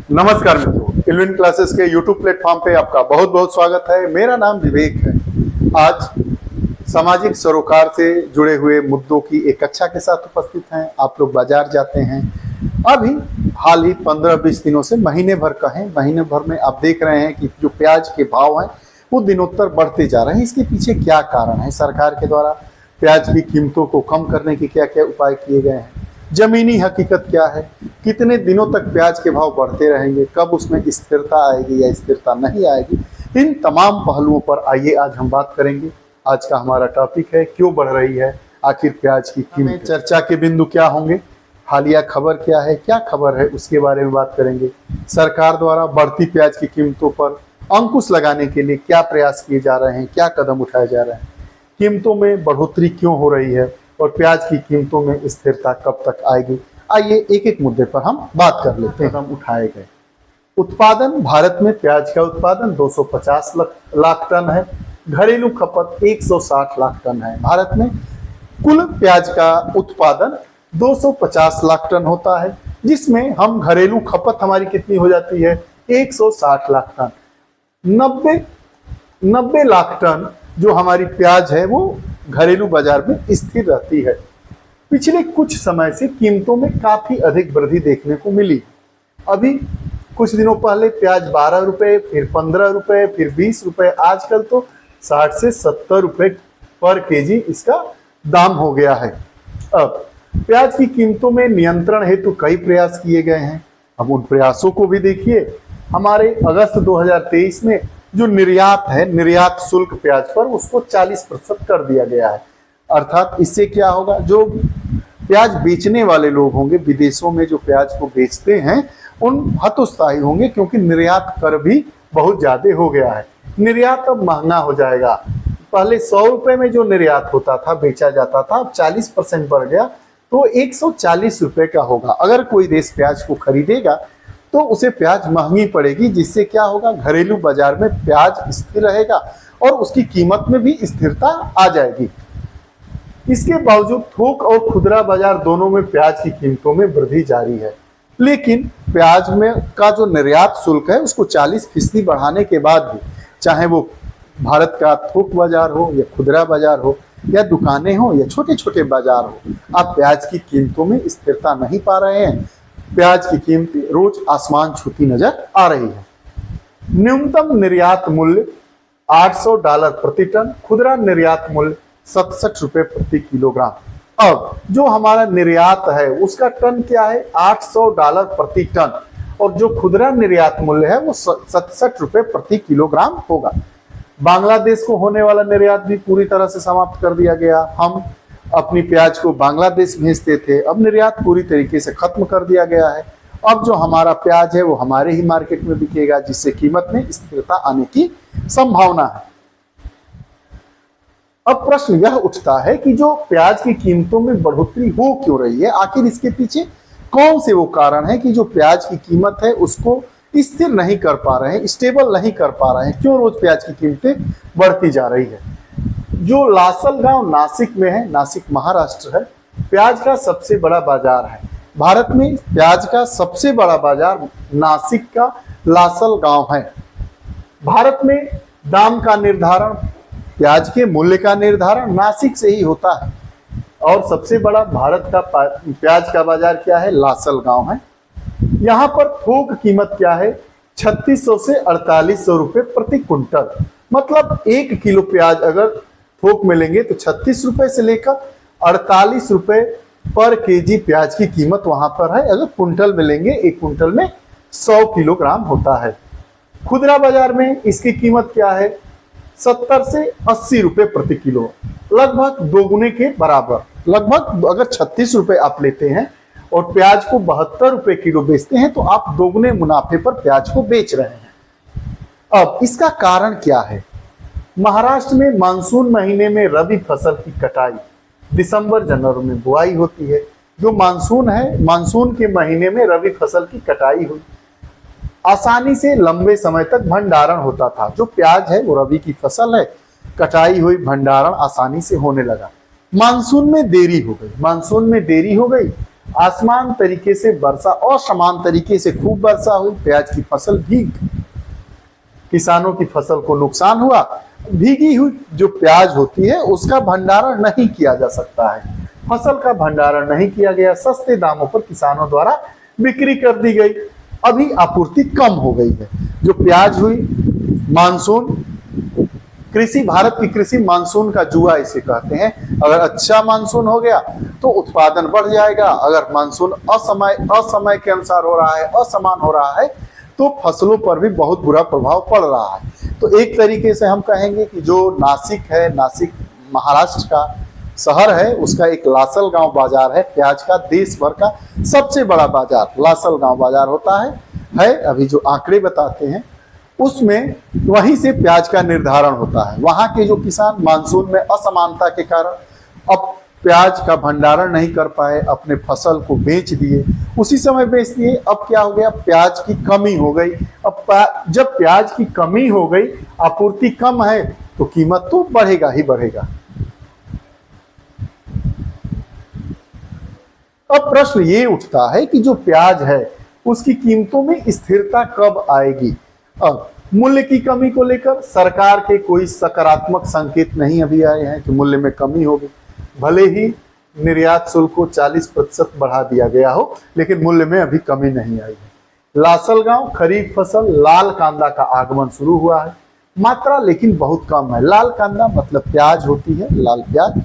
नमस्कार मित्रों, इल्विन क्लासेस के YouTube प्लेटफॉर्म पे आपका बहुत बहुत स्वागत है। मेरा नाम विवेक है। आज सामाजिक सरोकार से जुड़े हुए मुद्दों की एक कक्षा के साथ उपस्थित हैं। आप लोग बाजार जाते हैं, अभी हाल ही 15-20 दिनों से महीने भर में आप देख रहे हैं कि जो प्याज के भाव हैं वो दिनोत्तर बढ़ते जा रहे हैं। इसके पीछे क्या कारण है? सरकार के द्वारा प्याज की कीमतों को कम करने के क्या क्या उपाय किए गए हैं? जमीनी हकीकत क्या है? कितने दिनों तक प्याज के भाव बढ़ते रहेंगे? कब उसमें स्थिरता आएगी या स्थिरता नहीं आएगी? इन तमाम पहलुओं पर आइए आज हम बात करेंगे। आज का हमारा टॉपिक है, क्यों बढ़ रही है आखिर प्याज की कीमत? चर्चा के बिंदु क्या होंगे? हालिया खबर क्या है, क्या खबर है, उसके बारे में बात करेंगे। सरकार द्वारा बढ़ती प्याज की कीमतों पर अंकुश लगाने के लिए क्या प्रयास किए जा रहे हैं, क्या कदम उठाए जा रहे हैं, कीमतों में बढ़ोतरी क्यों हो रही है और प्याज की कीमतों में स्थिरता कब तक आएगी। आइए एक एक मुद्दे पर हम बात कर लेते हैं। कदम उठाए गए। उत्पादन, भारत में प्याज का उत्पादन 250 लाख टन है। घरेलू खपत 160 लाख टन है। भारत में कुल प्याज का उत्पादन 250 लाख टन होता है, जिसमें हम घरेलू खपत हमारी कितनी हो जाती है? 160 लाख टन। 90 लाख टन जो हमारी प्याज है वो घरेलू बाजार में स्थिर रहती है। पिछले कुछ समय से कीमतों में काफी अधिक वृद्धि देखने को मिली। अभी कुछ दिनों पहले प्याज 12 रुपए, फिर 15 रुपए, फिर 20 रुपए, आजकल तो 60 से 70 रुपए पर केजी इसका दाम हो गया है। अब प्याज की कीमतों में नियंत्रण हेतु कई प्रयास किए गए हैं। अब उन प्रयासों को भी देखिए। हमारे अगस्त 2023 में जो निर्यात है, निर्यात शुल्क प्याज पर, उसको 40% कर दिया गया है। अर्थात इससे क्या होगा? जो प्याज बेचने वाले लोग होंगे, विदेशों में जो प्याज को बेचते हैं, उन हतोत्साही होंगे, क्योंकि निर्यात कर भी बहुत ज्यादा हो गया है। निर्यात अब महंगा हो जाएगा। पहले 100 रुपए में जो निर्यात होता था, बेचा जाता था, अब 40% बढ़ गया, तो 140 रुपए का होगा। अगर कोई देश प्याज को खरीदेगा तो उसे प्याज महंगी पड़ेगी, जिससे क्या होगा? घरेलू बाजार में प्याज स्थिर रहेगा और उसकी कीमत में भी स्थिरता आ जाएगी। इसके बावजूद थोक और खुदरा बाजार दोनों में प्याज की कीमतों में वृद्धि जारी है। लेकिन प्याज में का जो निर्यात शुल्क है उसको 40% बढ़ाने के बाद भी, चाहे वो भारत का थोक बाजार हो या खुदरा बाजार हो या दुकानें हो या छोटे छोटे बाजार हो, आप प्याज की कीमतों में स्थिरता नहीं पा रहे हैं। प्याज की कीमतें रोज आसमान छूती नजर आ रही है। न्यूनतम निर्यात मूल्य $800 प्रति टन, खुदरा निर्यात मूल्य 67 रुपए प्रति किलोग्राम। अब जो हमारा निर्यात है उसका टन क्या है? $800 प्रति टन, और जो खुदरा निर्यात मूल्य है वो 67 रुपए प्रति किलोग्राम होगा। बांग्लादेश को होने वाला निर्यात भी पूरी तरह से समाप्त कर दिया गया। हम अपनी प्याज को बांग्लादेश भेजते थे, अब निर्यात पूरी तरीके से खत्म कर दिया गया है। अब जो हमारा प्याज है वो हमारे ही मार्केट में बिकेगा, जिससे कीमत में स्थिरता आने की संभावना है। अब प्रश्न यह उठता है कि जो प्याज की कीमतों में बढ़ोतरी हो क्यों रही है? आखिर इसके पीछे कौन से वो कारण है कि जो प्याज की कीमत है उसको स्थिर नहीं कर पा रहे हैं, स्टेबल नहीं कर पा रहे हैं? क्यों रोज प्याज की कीमतें बढ़ती जा रही है? जो लासलगांव नासिक में है, नासिक महाराष्ट्र है, प्याज का सबसे बड़ा बाजार है। भारत में प्याज का सबसे बड़ा बाजार नासिक का लासलगांव है। भारत में दाम का निर्धारण, प्याज के मूल्य का निर्धारण नासिक से ही होता है, और सबसे बड़ा भारत का प्याज का बाजार क्या है? लासलगांव है। यहाँ पर थोक कीमत क्या है? 3600 से 4800 रुपए प्रति कुंटल। मतलब 1 किलो प्याज अगर थोक में लेंगे तो 36 रुपए से लेकर 48 रुपए पर केजी प्याज की कीमत वहां पर है। अगर कुंटल में लेंगे, 1 कुंटल में 100 किलोग्राम होता है। खुदरा बाजार में इसकी कीमत क्या है? 70 से 80 रुपए प्रति किलो, लगभग दोगुने के बराबर। लगभग अगर 36 रुपए आप लेते हैं और प्याज को 72 रुपए किलो बेचते हैं, तो आप दोगुने मुनाफे पर प्याज को बेच रहे हैं। अब इसका कारण क्या है? महाराष्ट्र में मानसून महीने में रबी फसल की कटाई, दिसंबर जनवरी में बुआई होती है। जो मानसून है, मानसून के महीने में रबी फसल की कटाई हुई, आसानी से लंबे समय तक भंडारण होता था। जो प्याज है वो रबी की फसल है, कटाई हुई, भंडारण आसानी से होने लगा। मानसून में देरी हो गई, आसमान तरीके से वर्षा, असमान तरीके से खूब वर्षा हुई, प्याज की फसल भीग, किसानों की फसल को नुकसान हुआ। भीगी हुई जो प्याज होती है उसका भंडारण नहीं किया जा सकता है, फसल का भंडारण नहीं किया गया, सस्ते दामों पर किसानों द्वारा बिक्री कर दी गई। अभी आपूर्ति कम हो गई है। जो प्याज हुई, मानसून, कृषि, भारत की कृषि मानसून का जुआ इसे कहते हैं। अगर अच्छा मानसून हो गया तो उत्पादन बढ़ जाएगा, अगर मानसून असमय के अनुसार हो रहा है, असमान हो रहा है, तो फसलों पर भी बहुत बुरा प्रभाव पड़ रहा है। तो एक तरीके से हम कहेंगे कि जो नासिक है, नासिक महाराष्ट्र का शहर है, उसका एक लासलगांव बाजार है प्याज का, देश भर का सबसे बड़ा बाजार लासलगांव बाजार होता है। अभी जो आंकड़े बताते हैं उसमें वहीं से प्याज का निर्धारण होता है। वहां के जो किसान मानसून में असमानता के कारण अब प्याज का भंडारण नहीं कर पाए, अपने फसल को बेच दिए, उसी समय बेच दिए। अब क्या हो गया, प्याज की कमी हो गई। अब जब प्याज की कमी हो गई, आपूर्ति कम है, तो कीमत तो बढ़ेगा ही बढ़ेगा। अब प्रश्न ये उठता है कि जो प्याज है उसकी कीमतों में स्थिरता कब आएगी। अब मूल्य की कमी को लेकर सरकार के कोई सकारात्मक संकेत नहीं अभी आए हैं कि मूल्य में कमी होगी। भले ही निर्यात शुल्क को 40% बढ़ा दिया गया हो, लेकिन मूल्य में अभी कमी नहीं आई है। लासलगांव खरीफ फसल लाल कांदा का आगमन शुरू हुआ है, मात्रा लेकिन बहुत कम है। लाल कांदा मतलब प्याज होती है, लाल प्याज,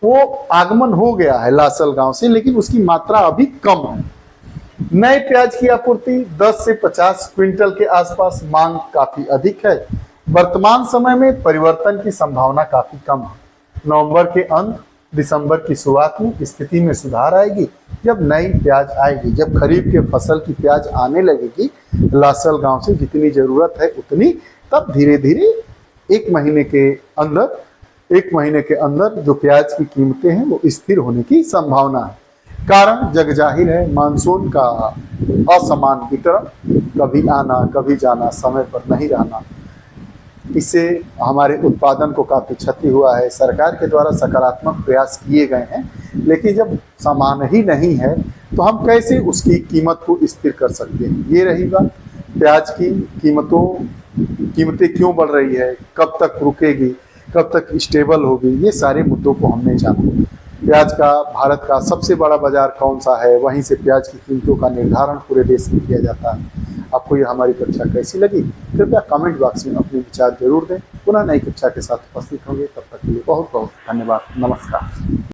वो आगमन हो गया है लासलगांव से, लेकिन उसकी मात्रा अभी कम है। नए प्याज की आपूर्ति 10 से 50 क्विंटल के आसपास, मांग काफी अधिक है। वर्तमान समय में परिवर्तन की संभावना काफी कम है। नवंबर के अंत, दिसंबर की शुरुआत में स्थिति में सुधार आएगी जब नई प्याज आएगी, जब खरीफ के फसल की प्याज आने लगेगी लासलगांव से, जितनी जरूरत है उतनी, तब धीरे धीरे एक महीने के अंदर जो प्याज की कीमतें हैं वो स्थिर होने की संभावना है। कारण जग जाहिर है, मानसून का असमान वितरण, कभी आना कभी जाना, समय पर नहीं रहना, इससे हमारे उत्पादन को काफी क्षति हुआ है। सरकार के द्वारा सकारात्मक प्रयास किए गए हैं, लेकिन जब समान ही नहीं है तो हम कैसे उसकी कीमत को स्थिर कर सकते हैं। ये रही बात। प्याज की कीमतें क्यों बढ़ रही है, कब तक रुकेगी, कब तक स्टेबल होगी, ये सारे मुद्दों को हमने जाना। प्याज का भारत का सबसे बड़ा बाजार कौन सा है, वहीं से प्याज की कीमतों का निर्धारण पूरे देश में किया जाता है। आपको ये हमारी कक्षा कैसी लगी, कृपया कमेंट बॉक्स में अपने विचार जरूर दें। पुनः नई कक्षा के साथ उपस्थित होंगे, तब तक के लिए बहुत बहुत धन्यवाद। नमस्कार।